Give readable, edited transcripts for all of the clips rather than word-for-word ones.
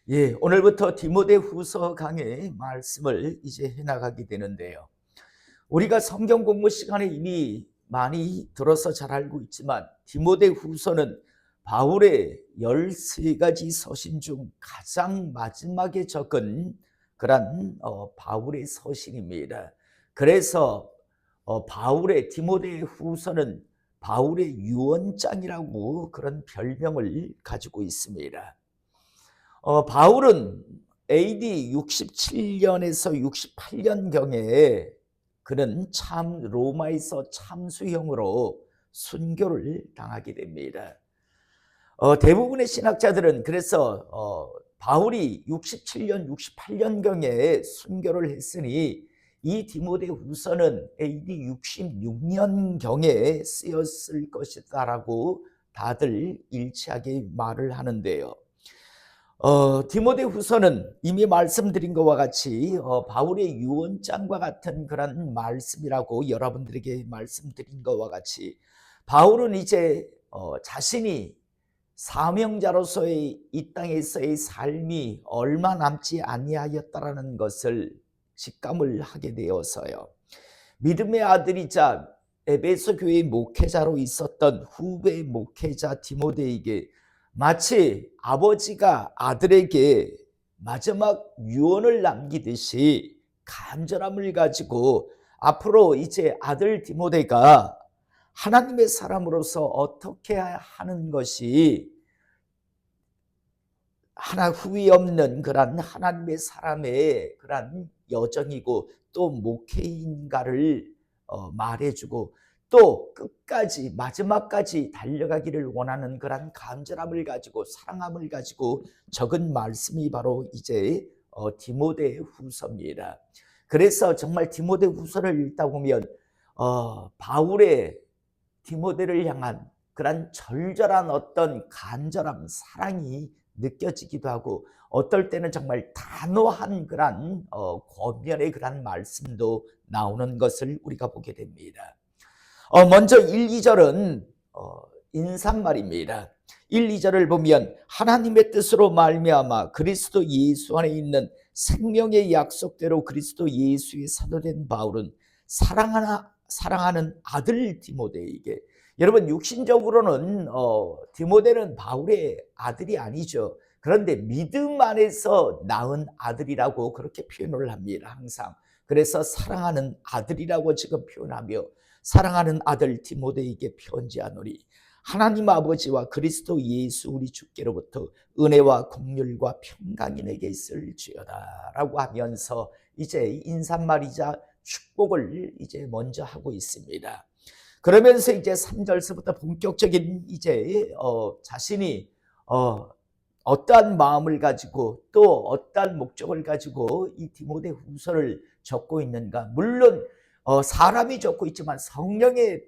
예, 오늘부터 디모데후서 강의 말씀을 이제 해나가게 되는데요. 우리가 성경 공부 시간에 이미 많이 들어서 잘 알고 있지만 디모데후서는 바울의 13가지 서신 중 가장 마지막에 적은 그런 바울의 서신입니다. 그래서 바울의 디모데후서는 바울의 유언장이라고 그런 별명을 가지고 있습니다. 바울은 AD 67년에서 68년경에 그는 참 로마에서 참수형으로 순교를 당하게 됩니다. 대부분의 신학자들은 그래서 바울이 67년, 68년경에 순교를 했으니 이 디모데후서는 AD 66년경에 쓰였을 것이다라고 다들 일치하게 말을 하는데요. 디모데후서는 이미 말씀드린 것과 같이 바울의 유언장과 같은 그런 말씀이라고 여러분들에게 말씀드린 것과 같이 바울은 이제 자신이 사명자로서의 이 땅에서의 삶이 얼마 남지 아니하였다라는 것을 직감을 하게 되어서요. 믿음의 아들이자 에베소 교회의 목회자로 있었던 후배 목회자 디모데에게 마치 아버지가 아들에게 마지막 유언을 남기듯이 간절함을 가지고 앞으로 이제 아들 디모데가 하나님의 사람으로서 어떻게 하는 것이 하나 후회 없는 그런 하나님의 사람의 그런 여정이고 또 목회인가를 말해주고 또 끝까지 마지막까지 달려가기를 원하는 그런 간절함을 가지고 사랑함을 가지고 적은 말씀이 바로 이제 디모데후서입니다. 그래서 정말 디모데후서를 읽다 보면 바울의 디모데를 향한 그런 절절한 어떤 간절함, 사랑이 느껴지기도 하고 어떨 때는 정말 단호한 그런 권면의 그런 말씀도 나오는 것을 우리가 보게 됩니다. 먼저 1, 2절은 인사말입니다. 1, 2절을 보면 하나님의 뜻으로 말미암아 그리스도 예수 안에 있는 생명의 약속대로 그리스도 예수의 사도된 바울은 사랑하는 아들 디모데에게, 여러분 육신적으로는 디모데는 바울의 아들이 아니죠. 그런데 믿음 안에서 낳은 아들이라고 그렇게 표현을 합니다. 항상. 그래서 사랑하는 아들이라고 지금 표현하며 사랑하는 아들 디모데에게 편지하노니 하나님 아버지와 그리스도 예수 우리 주께로부터 은혜와 긍휼과 평강이 내게 있을지어다 라고 하면서 이제 인사말이자 축복을 이제 먼저 하고 있습니다. 그러면서 이제 3절서부터 본격적인 이제 자신이 어떠한 마음을 가지고 또 어떠한 목적을 가지고 이 디모데후서를 적고 있는가. 물론 사람이 적고 있지만 성령님께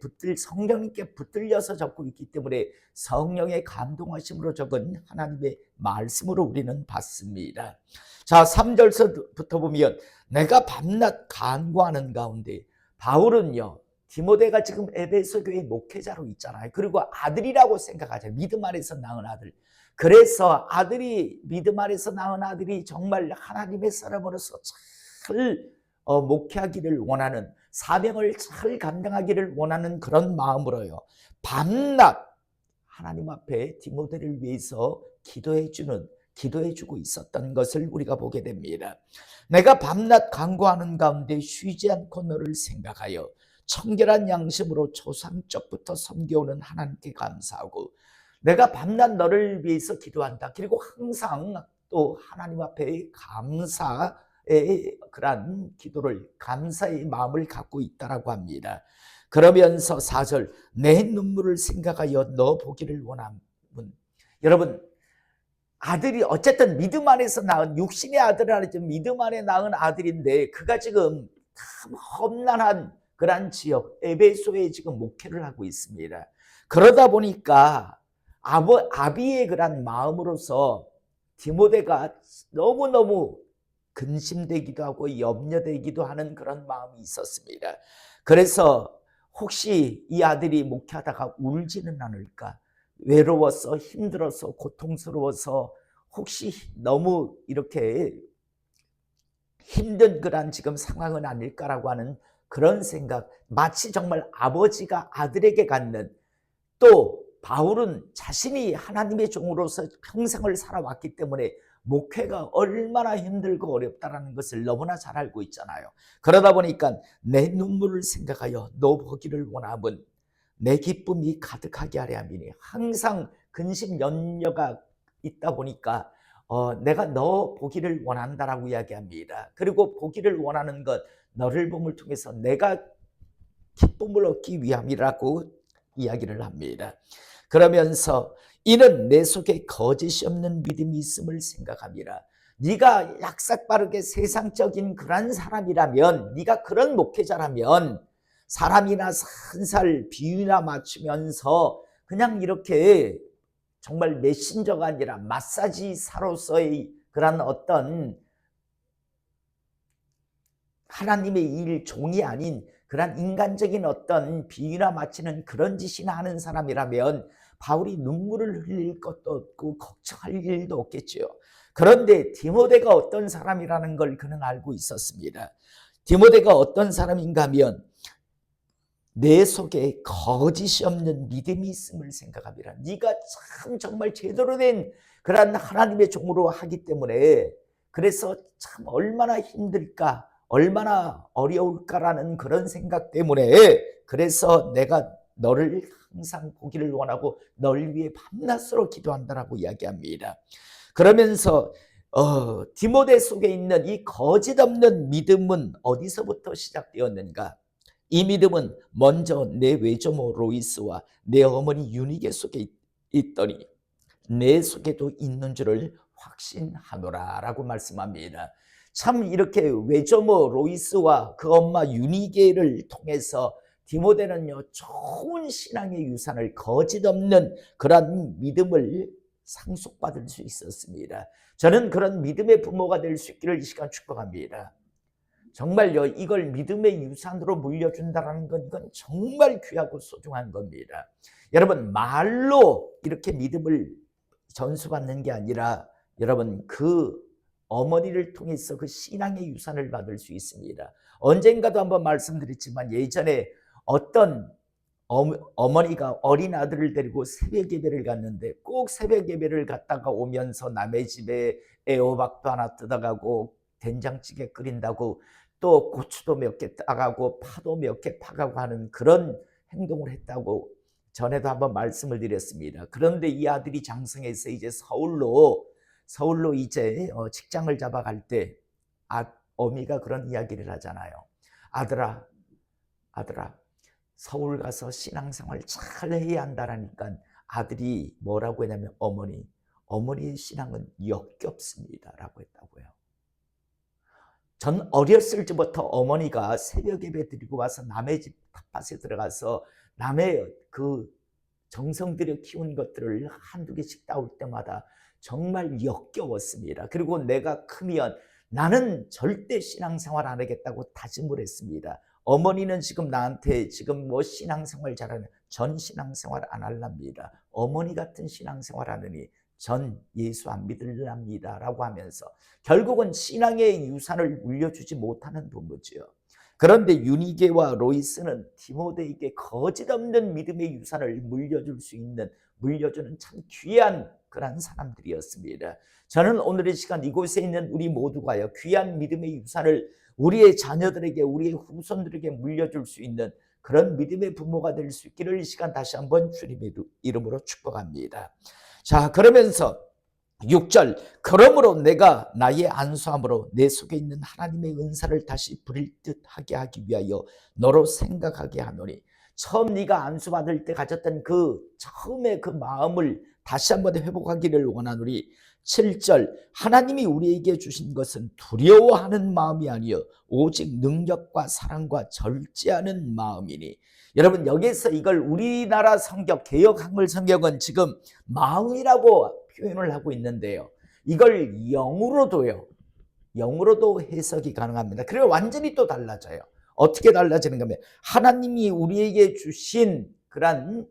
붙들려서 적고 있기 때문에 성령의 감동하심으로 적은 하나님의 말씀으로 우리는 받습니다. 자, 3절서부터 보면 내가 밤낮 간구하는 가운데, 바울은요 디모데가 지금 에베소 교회 목회자로 있잖아요. 그리고 아들이라고 생각하죠. 믿음 안에서 낳은 아들. 그래서 아들이, 믿음 안에서 낳은 아들이 정말 하나님의 사람으로서 잘 목회하기를 원하는, 사명을 잘 감당하기를 원하는 그런 마음으로요 밤낮 하나님 앞에 디모데를 위해서 기도해주고 있었던 것을 우리가 보게 됩니다. 내가 밤낮 간구하는 가운데 쉬지 않고 너를 생각하여 청결한 양심으로 조상적부터 섬겨오는 하나님께 감사하고, 내가 밤낮 너를 위해서 기도한다. 그리고 항상 또 하나님 앞에 감사의 그런 기도를, 감사의 마음을 갖고 있다라고 합니다. 그러면서 4절 내 눈물을 생각하여 너 보기를 원함은, 여러분 아들이 어쨌든 믿음 안에서 낳은 육신의 아들은 아니죠. 믿음 안에 낳은 아들인데 그가 지금 참 험난한 그런 지역 에베소에 지금 목회를 하고 있습니다. 그러다 보니까 아비의 그런 마음으로서 디모데가 너무너무 근심되기도 하고 염려되기도 하는 그런 마음이 있었습니다. 그래서 혹시 이 아들이 목회하다가 울지는 않을까, 외로워서 힘들어서 고통스러워서 혹시 너무 이렇게 힘든 그런 지금 상황은 아닐까라고 하는 그런 생각, 마치 정말 아버지가 아들에게 갖는, 또 바울은 자신이 하나님의 종으로서 평생을 살아왔기 때문에 목회가 얼마나 힘들고 어렵다는 것을 너무나 잘 알고 있잖아요. 그러다 보니까 내 눈물을 생각하여 너 보기를 원함은 내 기쁨이 가득하게 하려 함이니, 항상 근심 염려가 있다 보니까 내가 너 보기를 원한다라고 이야기합니다. 그리고 보기를 원하는 것, 너를 봄을 통해서 내가 기쁨을 얻기 위함이라고 이야기를 합니다. 그러면서 이는 내 속에 거짓이 없는 믿음이 있음을 생각합니다. 네가 약삭빠르게 세상적인 그런 사람이라면, 네가 그런 목회자라면 사람이나 산살 비유나 맞추면서 그냥 이렇게 정말 메신저가 아니라 마사지사로서의 그런 어떤 하나님의 일 종이 아닌 그런 인간적인 어떤 비유나 마치는 그런 짓이나 하는 사람이라면 바울이 눈물을 흘릴 것도 없고 걱정할 일도 없겠죠. 그런데 디모데가 어떤 사람이라는 걸 그는 알고 있었습니다. 디모데가 어떤 사람인가 하면 내 속에 거짓이 없는 믿음이 있음을 생각합니다. 네가 참 정말 제대로 된 그런 하나님의 종으로 하기 때문에, 그래서 참 얼마나 힘들까, 얼마나 어려울까라는 그런 생각 때문에, 그래서 내가 너를 항상 보기를 원하고 널 위해 밤낮으로 기도한다라고 이야기합니다. 그러면서 디모데 속에 있는 이 거짓 없는 믿음은 어디서부터 시작되었는가? 이 믿음은 먼저 내 외조모 로이스와 내 어머니 유니게 속에 있더니 내 속에도 있는 줄을 확신하노라 라고 말씀합니다. 참 이렇게 외조모 로이스와 그 엄마 유니게를 통해서 디모데는요, 좋은 신앙의 유산을, 거짓 없는 그런 믿음을 상속받을 수 있었습니다. 저는 그런 믿음의 부모가 될 수 있기를 이 시간 축복합니다. 정말요, 이걸 믿음의 유산으로 물려준다는 건 이건 정말 귀하고 소중한 겁니다. 여러분, 말로 이렇게 믿음을 전수받는 게 아니라 여러분 그 어머니를 통해서 그 신앙의 유산을 받을 수 있습니다. 언젠가도 한번 말씀드렸지만 예전에 어떤 어머니가 어린 아들을 데리고 새벽 예배를 갔는데, 꼭 새벽 예배를 갔다가 오면서 남의 집에 애호박도 하나 뜯어가고 된장찌개 끓인다고 또 고추도 몇 개 따가고 파도 몇 개 파가고 하는 그런 행동을 했다고 전에도 한번 말씀을 드렸습니다. 그런데 이 아들이 장성해서 이제 서울로 이제 직장을 잡아갈 때 어미가 그런 이야기를 하잖아요. 아들아 서울 가서 신앙생활 잘 해야 한다라니까 아들이 뭐라고 했냐면 어머니의 신앙은 역겹습니다 라고 했다고요. 전 어렸을 때부터 어머니가 새벽 예배 드리고 와서 남의 집 텃밭에 들어가서 남의 그 정성 들여 키운 것들을 한두 개씩 따올 때마다 정말 역겨웠습니다. 그리고 내가 크면 나는 절대 신앙생활 안 하겠다고 다짐을 했습니다. 어머니는 지금 나한테 지금 뭐 신앙생활 잘하는, 전 신앙생활 안 할랍니다. 어머니 같은 신앙생활 하느니 전 예수 안 믿을랍니다 라고 하면서 결국은 신앙의 유산을 물려주지 못하는 부모지요. 그런데 유니게와 로이스는 디모데에게 거짓 없는 믿음의 유산을 물려주는 참 귀한 그런 사람들이었습니다. 저는 오늘 이 시간 이곳에 있는 우리 모두가요, 귀한 믿음의 유산을 우리의 자녀들에게, 우리의 후손들에게 물려줄 수 있는 그런 믿음의 부모가 될 수 있기를 이 시간 다시 한번 주님의 이름으로 축복합니다. 자, 그러면서 6절, 그러므로 내가 나의 안수함으로 내 속에 있는 하나님의 은사를 다시 부릴 듯 하게 하기 위하여 너로 생각하게 하노니, 처음 네가 안수받을 때 가졌던 그 처음의 그 마음을 다시 한번 회복하기를 원하노니, 7절, 하나님이 우리에게 주신 것은 두려워하는 마음이 아니요 오직 능력과 사랑과 절제하는 마음이니. 여러분, 여기서 이걸 우리나라 성경 개역한글 성경은 지금 마음이라고 표현을 하고 있는데요, 이걸 영으로도 해석이 가능합니다. 그리고 완전히 또 달라져요. 어떻게 달라지는가 하면 하나님이 우리에게 주신 그런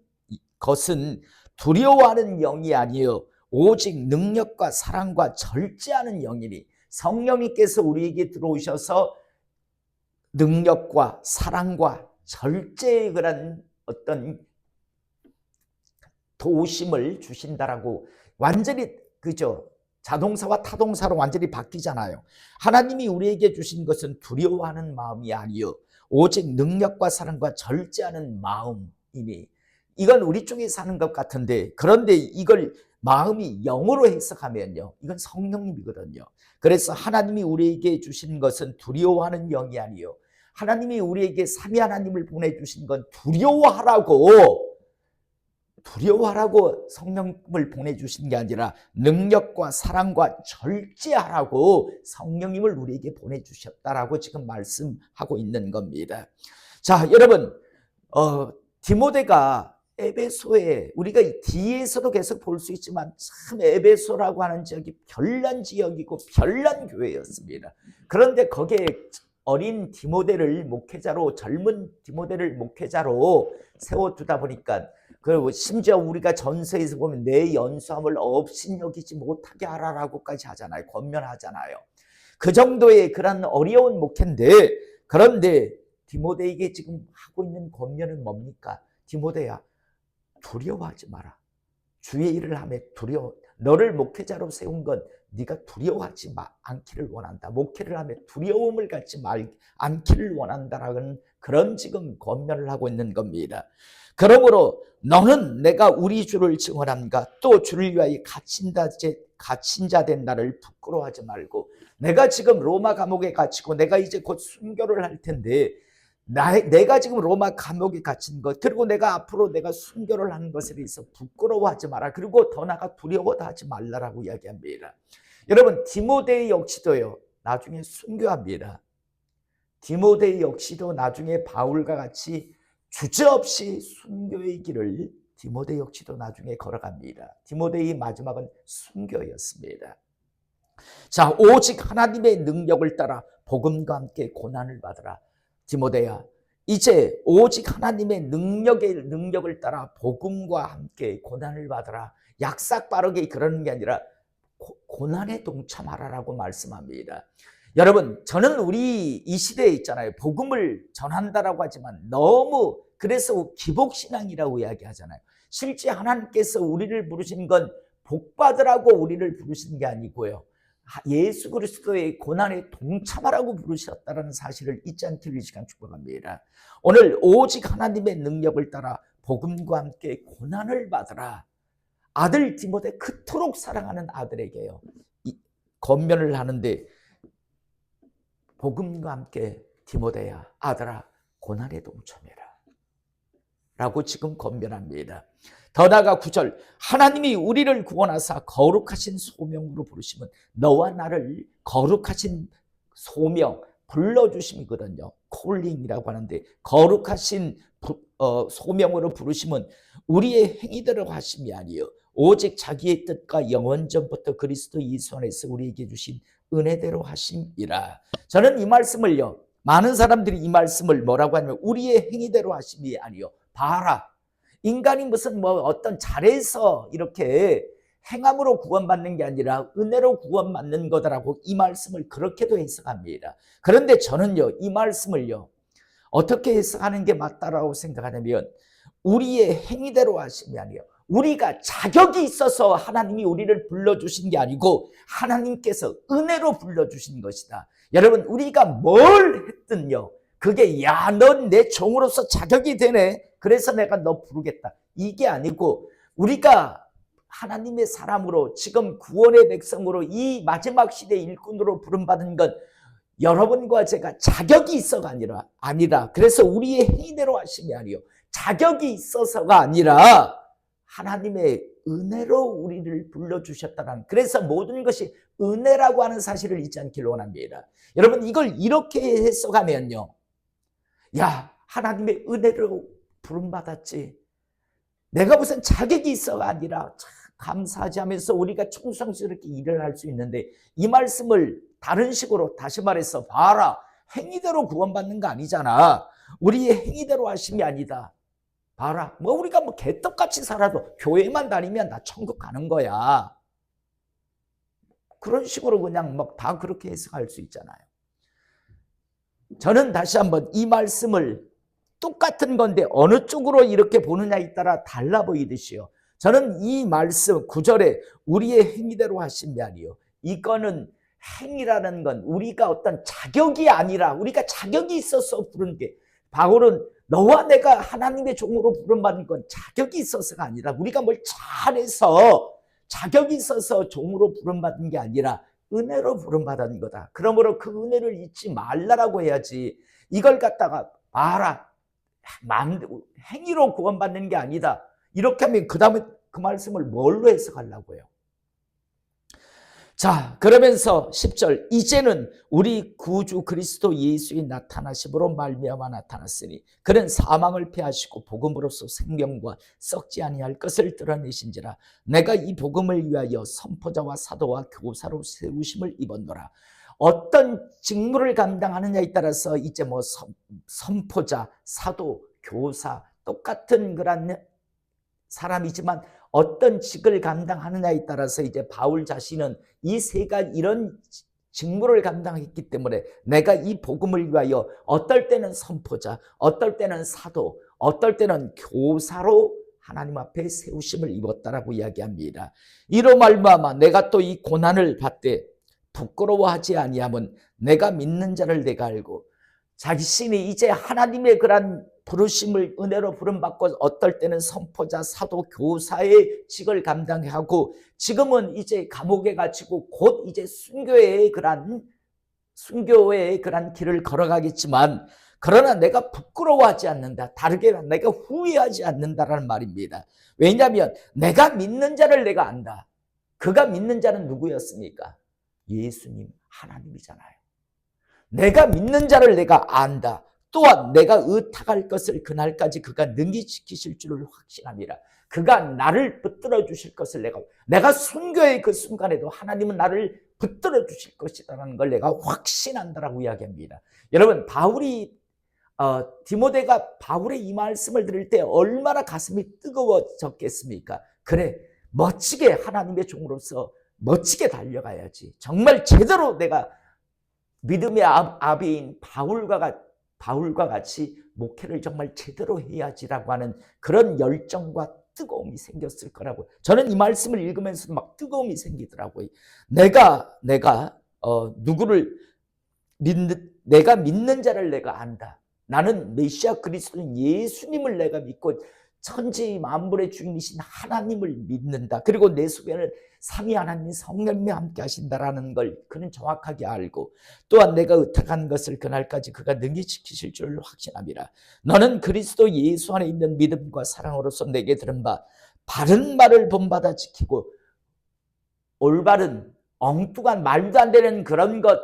것은 두려워하는 영이 아니요 오직 능력과 사랑과 절제하는 영이니 성령님께서 우리에게 들어오셔서 능력과 사랑과 절제의 그런 어떤 도우심을 주신다라고 완전히 그죠? 자동사와 타동사로 완전히 바뀌잖아요. 하나님이 우리에게 주신 것은 두려워하는 마음이 아니요 오직 능력과 사랑과 절제하는 마음이니 이건 우리 쪽에 사는 것 같은데 그런데 이걸 마음이 영으로 해석하면요. 이건 성령님이거든요. 그래서 하나님이 우리에게 주신 것은 두려워하는 영이 아니요. 하나님이 우리에게 삼위 하나님을 보내주신 건 두려워하라고 성령님을 보내주신 게 아니라 능력과 사랑과 절제하라고 성령님을 우리에게 보내주셨다라고 지금 말씀하고 있는 겁니다. 자, 여러분, 디모데가 에베소에 우리가 뒤에서도 계속 볼 수 있지만 참 에베소라고 하는 지역이 별난 지역이고 별난 교회였습니다. 그런데 거기에 어린 디모데를 목회자로 젊은 디모데를 목회자로 세워두다 보니까 그리고 심지어 우리가 전서에서 보면 내 연수함을 업신여기지 못하게 하라라고까지 하잖아요. 권면하잖아요. 그 정도의 그런 어려운 목회인데 그런데 디모데에게 지금 하고 있는 권면은 뭡니까? 디모데야 두려워하지 마라. 주의 일을 하며 너를 목회자로 세운 건 네가 두려워하지 않기를 원한다. 목회를 하며 두려움을 갖지 않기를 원한다라는 그런 지금 권면을 하고 있는 겁니다. 그러므로 너는 내가 우리 주를 증언함과 또 주를 위하여 갇힌 자 된 나를 부끄러워하지 말고 내가 지금 로마 감옥에 갇히고 내가 이제 곧 순교를 할 텐데 내가 지금 로마 감옥에 갇힌 것 그리고 내가 앞으로 내가 순교를 하는 것에 대해서 부끄러워하지 마라. 그리고 더 나아가 두려워도 하지 말라라고 이야기합니다. 여러분 디모데 역시도요 나중에 순교합니다. 디모데 역시도 나중에 바울과 같이 주저없이 순교의 길을 디모데 역시도 나중에 걸어갑니다. 디모데의 마지막은 순교였습니다. 자, 오직 하나님의 능력을 따라 복음과 함께 고난을 받으라. 디모데야, 이제 오직 하나님의 능력을 따라 복음과 함께 고난을 받으라. 약삭 빠르게 그러는 게 아니라 고난에 동참하라라고 말씀합니다. 여러분, 저는 우리 이 시대에 있잖아요. 복음을 전한다라고 하지만 너무 그래서 기복신앙이라고 이야기하잖아요. 실제 하나님께서 우리를 부르신 건 복받으라고 우리를 부르신 게 아니고요. 예수 그리스도의 고난에 동참하라고 부르셨다는 사실을 잊지 않기를 이 시간 축복합니다. 오늘 오직 하나님의 능력을 따라 복음과 함께 고난을 받으라. 아들 디모데 그토록 사랑하는 아들에게요. 권면을 하는데 복음과 함께 디모데야 아들아 고난에 동참해라 라고 지금 권면합니다. 더 나아가 9절 하나님이 우리를 구원하사 거룩하신 소명으로 부르시면 너와 나를 거룩하신 소명 불러주심이거든요. 콜링이라고 하는데 거룩하신 소명으로 부르시면 우리의 행위대로 하심이 아니요 오직 자기의 뜻과 영원전부터 그리스도 예수 안에서 우리에게 주신 은혜대로 하심이라. 저는 이 말씀을요 많은 사람들이 이 말씀을 뭐라고 하냐면 우리의 행위대로 하심이 아니요 봐라 인간이 무슨 어떤 잘해서 이렇게 행함으로 구원받는 게 아니라 은혜로 구원받는 거다라고 이 말씀을 그렇게도 해석합니다. 그런데 저는요 이 말씀을요 어떻게 해석하는 게 맞다라고 생각하냐면 우리의 행위대로 하심이 아니요 우리가 자격이 있어서 하나님이 우리를 불러주신 게 아니고 하나님께서 은혜로 불러주신 것이다. 여러분 우리가 뭘 했든요 그게 야 넌 내 종으로서 자격이 되네 그래서 내가 너 부르겠다 이게 아니고 우리가 하나님의 사람으로 지금 구원의 백성으로 이 마지막 시대의 일꾼으로 부름받은 건 여러분과 제가 자격이 있어가 아니라 그래서 우리의 행위대로 하심이 아니요 자격이 있어서가 아니라 하나님의 은혜로 우리를 불러주셨다는 그래서 모든 것이 은혜라고 하는 사실을 잊지 않기를 원합니다. 여러분 이걸 이렇게 해석하면요 야 하나님의 은혜로 부름받았지 내가 무슨 자격이 있어가 아니라 참 감사하지 하면서 우리가 충성스럽게 일을 할 수 있는데 이 말씀을 다른 식으로 다시 말해서 봐라 행위대로 구원받는 거 아니잖아 우리의 행위대로 하심이 아니다 봐라 우리가 개떡같이 살아도 교회만 다니면 나 천국 가는 거야 그런 식으로 그냥 막 다 그렇게 해석할 수 있잖아요. 저는 다시 한번 이 말씀을 똑같은 건데 어느 쪽으로 이렇게 보느냐에 따라 달라 보이듯이요. 저는 이 말씀 9절에 우리의 행위대로 하신 게 아니요. 이거는 행위라는 건 우리가 어떤 자격이 아니라 우리가 자격이 있어서 부른 게, 바울은 너와 내가 하나님의 종으로 부름받은 건 자격이 있어서가 아니라 우리가 뭘 잘해서 자격이 있어서 종으로 부름받은 게 아니라 은혜로 부름받은 거다. 그러므로 그 은혜를 잊지 말라라고 해야지, 이걸 갖다가 행위로 구원받는 게 아니다, 이렇게 하면 그 다음에 그 말씀을 뭘로 해석하려고요? 자, 그러면서 10절, 이제는 우리 구주 그리스도 예수의 나타나심으로 말미암아 나타났으니 그는 사망을 패하시고 복음으로써 생명과 썩지 아니할 것을 드러내신지라. 내가 이 복음을 위하여 선포자와 사도와 교사로 세우심을 입었노라. 어떤 직무를 감당하느냐에 따라서 이제 뭐 선포자, 사도, 교사, 똑같은 그런 사람이지만 어떤 직을 감당하느냐에 따라서 이제 바울 자신은 이 세 가지 이런 직무를 감당했기 때문에 내가 이 복음을 위하여 어떨 때는 선포자, 어떨 때는 사도, 어떨 때는 교사로 하나님 앞에 세우심을 입었다라고 이야기합니다. 이로 말미암아 내가 또 이 고난을 받되 부끄러워하지 아니함은 내가 믿는 자를 내가 알고, 자신이 이제 하나님의 그런 부르심을 은혜로 부름받고 어떨 때는 선포자, 사도, 교사의 직을 감당하고 지금은 이제 감옥에 갇히고 곧 이제 순교의 그런 길을 걸어가겠지만, 그러나 내가 부끄러워하지 않는다, 다르게 내가 후회하지 않는다라는 말입니다. 왜냐하면 내가 믿는 자를 내가 안다. 그가 믿는 자는 누구였습니까? 예수님, 하나님이잖아요. 내가 믿는 자를 내가 안다. 또한 내가 의탁할 것을 그날까지 그가 능히 지키실 줄을 확신함이라. 그가 나를 붙들어 주실 것을 내가 순교의 그 순간에도 하나님은 나를 붙들어 주실 것이라는 걸 내가 확신한다라고 이야기합니다. 여러분, 디모데가 바울의 이 말씀을 들을 때 얼마나 가슴이 뜨거워졌겠습니까? 그래, 멋지게 하나님의 종으로서 멋지게 달려가야지. 정말 제대로 내가 믿음의 아비인 바울과 같이 목회를 정말 제대로 해야지라고 하는 그런 열정과 뜨거움이 생겼을 거라고, 저는 이 말씀을 읽으면서 막 뜨거움이 생기더라고요. 내가 내가 믿는 자를 내가 안다. 나는 메시아 그리스도인 예수님을 내가 믿고 천지 만물의 주인이신 하나님을 믿는다. 그리고 내 속에는 삼위 하나님 성령님이 함께 하신다라는 걸 그는 정확하게 알고, 또한 내가 의탁한 것을 그날까지 그가 능히 지키실 줄을 확신함이라. 너는 그리스도 예수 안에 있는 믿음과 사랑으로서 내게 들은 바 바른 말을 본받아 지키고, 올바른 엉뚱한 말도 안 되는 그런 것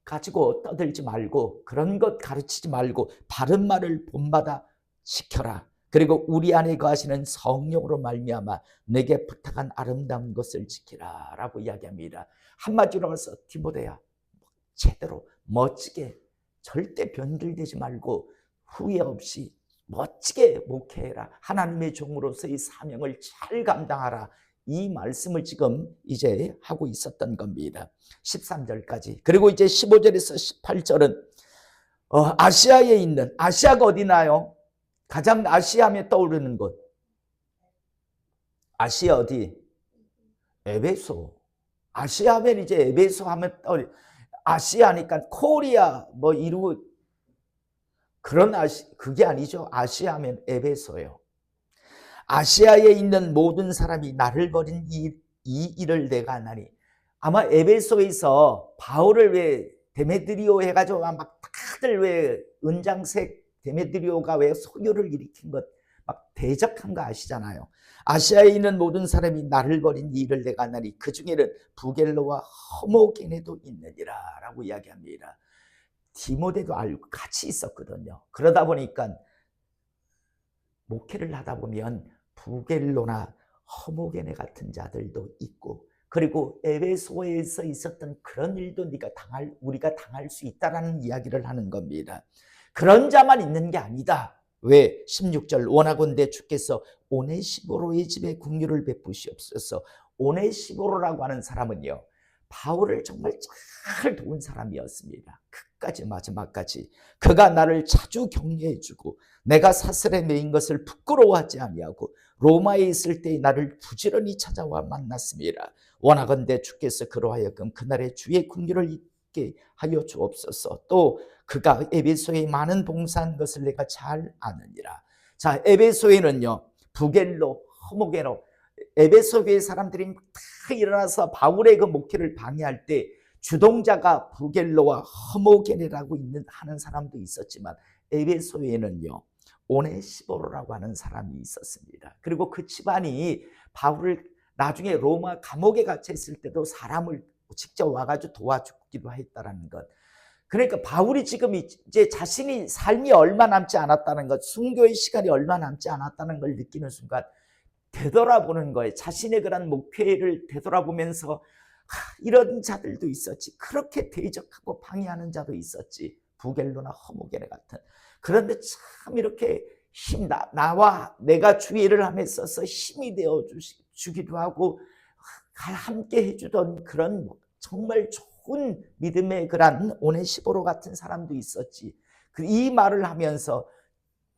가지고 떠들지 말고, 그런 것 가르치지 말고 바른 말을 본받아 지켜라. 그리고 우리 안에 거하시는 성령으로 말미암아 내게 부탁한 아름다운 것을 지키라 라고 이야기합니다. 한마디로 해서 디모데야, 제대로 멋지게 절대 변질되지 말고 후회 없이 멋지게 목회해라. 하나님의 종으로서의 사명을 잘 감당하라. 이 말씀을 지금 이제 하고 있었던 겁니다. 13절까지. 그리고 이제 15절에서 18절은 아시아에 있는, 아시아가 어디나요? 가장 아시아하면 떠오르는 곳. 아시아 어디? 에베소. 아시아하면 이제 에베소 하면 떠오르. 아시아니까 코리아 뭐 이루고 그런 그게 아니죠. 아시아하면 에베소예요. 아시아에 있는 모든 사람이 나를 버린 이 일을 내가 하나니. 아마 에베소에서 바울을 왜 데메드리오 해가지고 막 다들 왜 은장색 데메드리오가 왜 소요를 일으킨 것 막 대적한 거 아시잖아요. 아시아에 있는 모든 사람이 나를 버린 이 일을 내가 하나니 그 중에는 부겔로와 허모게네도 있느니라 라고 이야기합니다. 디모데도 알고 같이 있었거든요. 그러다 보니까 목회를 하다 보면 부겔로나 허모게네 같은 자들도 있고, 그리고 에베소에서 있었던 그런 일도 우리가 당할 수 있다라는 이야기를 하는 겁니다. 그런 자만 있는 게 아니다. 왜? 16절, 원하건대 주께서 오네시보로의 집에 긍휼을 베푸시옵소서. 오네시보로라고 하는 사람은요, 바울을 정말 잘 도운 사람이었습니다. 끝까지 마지막까지 그가 나를 자주 격려해주고 내가 사슬에 매인 것을 부끄러워하지 아니하고 로마에 있을 때 나를 부지런히 찾아와 만났습니다. 원하건대 주께서 그로 하여금 그날의 주의 긍휼을 있게 하여 주옵소서. 또 그가 에베소에 많은 봉사한 것을 내가 잘 아느니라. 자, 에베소에는요 부겔로, 허모게로, 에베소 교회 사람들이 다 일어나서 바울의 그 목회를 방해할 때 주동자가 부겔로와 허모게네라고 하는 사람도 있었지만 에베소에는요 오네시보로라고 하는 사람이 있었습니다. 그리고 그 집안이 바울을 나중에 로마 감옥에 갇혔을 때도 사람을 직접 와가지고 도와주기도 했다는 것. 그러니까 바울이 지금 이제 자신이 삶이 얼마 남지 않았다는 것, 순교의 시간이 얼마 남지 않았다는 걸 느끼는 순간 되돌아보는 거예요. 자신의 그런 목표를 되돌아보면서 이런 자들도 있었지. 그렇게 대적하고 방해하는 자도 있었지. 부겔로나 허모게네 같은. 그런데 참 이렇게 나와 내가 주의를 함에 있어서 힘이 되어 주기도 하고 함께 해주던 그런 정말 좋은 믿음의 그런 오네시보로 같은 사람도 있었지. 이 말을 하면서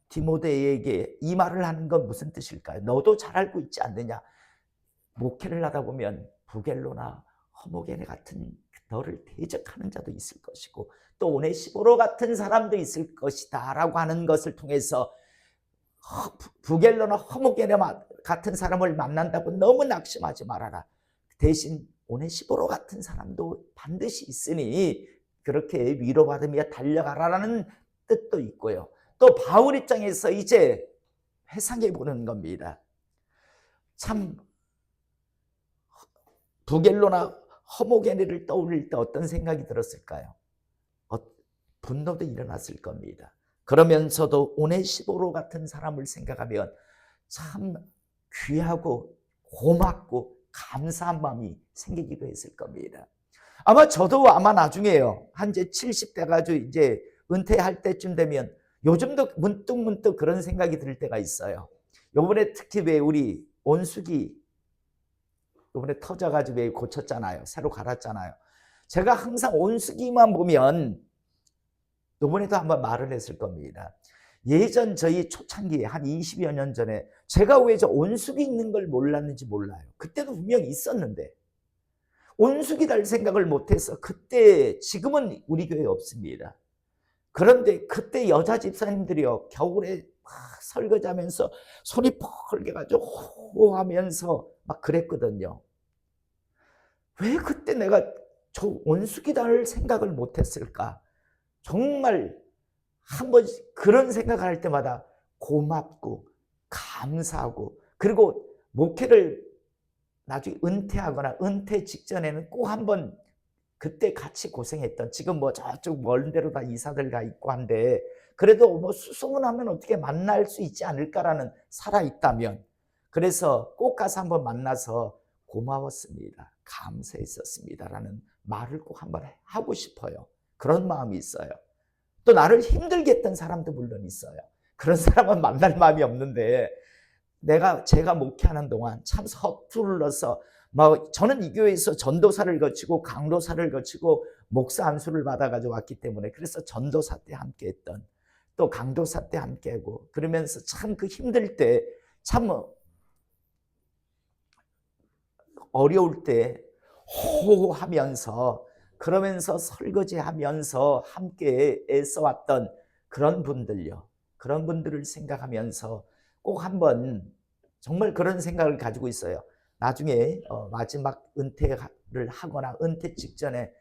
디모데에게 이 말을 하는 건 무슨 뜻일까요? 너도 잘 알고 있지 않느냐? 목회를 하다 보면 부겔로나 허모게네 같은 너를 대적하는 자도 있을 것이고 또 오네시보로 같은 사람도 있을 것이다 라고 하는 것을 통해서 부겔로나 허모게네 같은 사람을 만난다고 너무 낙심하지 말아라. 대신 오네시보로 같은 사람도 반드시 있으니 그렇게 위로받으며 달려가라라는 뜻도 있고요. 또 바울 입장에서 이제 회상해 보는 겁니다. 참 부겔로나 허모게네를 떠올릴 때 어떤 생각이 들었을까요? 분노도 일어났을 겁니다. 그러면서도 오네시보로 같은 사람을 생각하면 참 귀하고 고맙고 감사한 마음이 생기기도 했을 겁니다. 아마 저도 아마 나중에요. 한 이제 70대 가지고 이제 은퇴할 때쯤 되면 요즘도 문득 그런 생각이 들 때가 있어요. 요번에 특히 왜 우리 온수기 요번에 터져가지고 왜 고쳤잖아요. 새로 갈았잖아요. 제가 항상 온수기만 보면 요번에도 한번 말을 했을 겁니다. 예전 저희 초창기에 한 20여 년 전에 제가 왜 저 온수기 있는 걸 몰랐는지 몰라요. 그때도 분명히 있었는데 온수기 달 생각을 못해서 그때 지금은 우리 교회에 없습니다. 그런데 그때 여자 집사님들이요 겨울에 막 설거지하면서 손이 펄개가지고 호호하면서 막 그랬거든요. 왜 그때 내가 저 온수기 달 생각을 못했을까? 정말 한 번씩 그런 생각을 할 때마다 고맙고 감사하고 그리고 목회를 나중에 은퇴하거나 은퇴 직전에는 꼭 한번 그때 같이 고생했던 지금 뭐 저쪽 먼 데로 다 이사들 가 있고 한데 그래도 뭐 수소문하면 어떻게 만날 수 있지 않을까라는 살아있다면 그래서 꼭 가서 한번 만나서 고마웠습니다. 감사했었습니다라는 말을 꼭 한번 하고 싶어요. 그런 마음이 있어요. 또 나를 힘들게 했던 사람도 물론 있어요. 그런 사람은 만날 마음이 없는데 제가 목회하는 동안 참 서툴러서 저는 이 교회에서 전도사를 거치고 강도사를 거치고 목사 안수를 받아가지고 왔기 때문에 그래서 전도사 때 함께했던 또 강도사 때 함께하고 그러면서 참 그 힘들 때 참 어려울 때 호호하면서 그러면서 설거지하면서 함께 애써왔던 그런 분들요. 그런 분들을 생각하면서 꼭 한번 정말 그런 생각을 가지고 있어요. 나중에 마지막 은퇴를 하거나 은퇴 직전에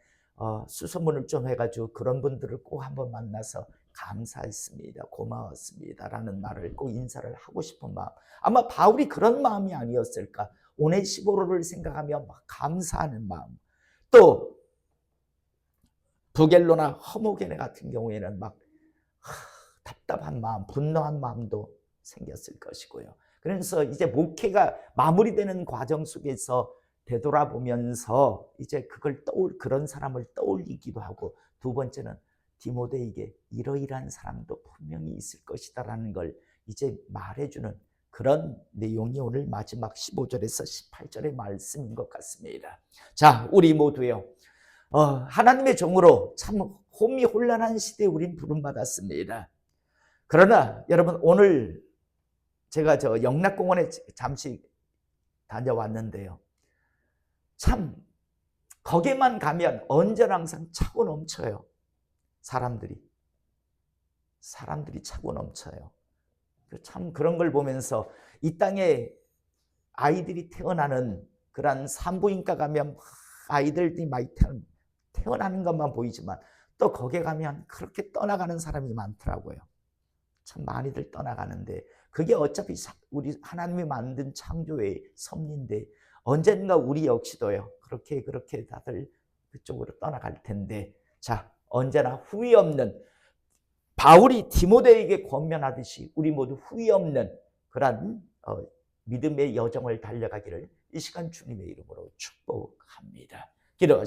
수소문을 좀 해가지고 그런 분들을 꼭 한번 만나서 감사했습니다. 고마웠습니다. 라는 말을 꼭 인사를 하고 싶은 마음. 아마 바울이 그런 마음이 아니었을까. 오네시보로를 생각하며 막 감사하는 마음. 또 부겔로나 허모게네 같은 경우에는 막 답답한 마음, 분노한 마음도 생겼을 것이고요. 그래서 이제 목회가 마무리되는 과정 속에서 되돌아보면서 이제 그런 사람을 떠올리기도 하고 두 번째는 디모데에게 이러이러한 사람도 분명히 있을 것이다라는 걸 이제 말해주는 그런 내용이 오늘 마지막 15절에서 18절의 말씀인 것 같습니다. 자, 우리 모두요. 하나님의 종으로 참 혼미혼란한 시대에 우린 부름받았습니다. 그러나 여러분, 오늘 제가 저 영락공원에 잠시 다녀왔는데요. 참 거기만 가면 언제나 항상 차고 넘쳐요. 사람들이 차고 넘쳐요. 참 그런 걸 보면서 이 땅에 아이들이 태어나는 그런 산부인과 가면 아이들이 많이 태어나는 것만 보이지만 또 거기에 가면 그렇게 떠나가는 사람이 많더라고요. 참 많이들 떠나가는데 그게 어차피 우리 하나님이 만든 창조의 섭리인데 언젠가 우리 역시도요. 그렇게 다들 그쪽으로 떠나갈 텐데, 자, 언제나 후회 없는, 바울이 디모데에게 권면하듯이 우리 모두 후회 없는 그런 믿음의 여정을 달려가기를 이 시간 주님의 이름으로 축복합니다. 기도하겠습니다.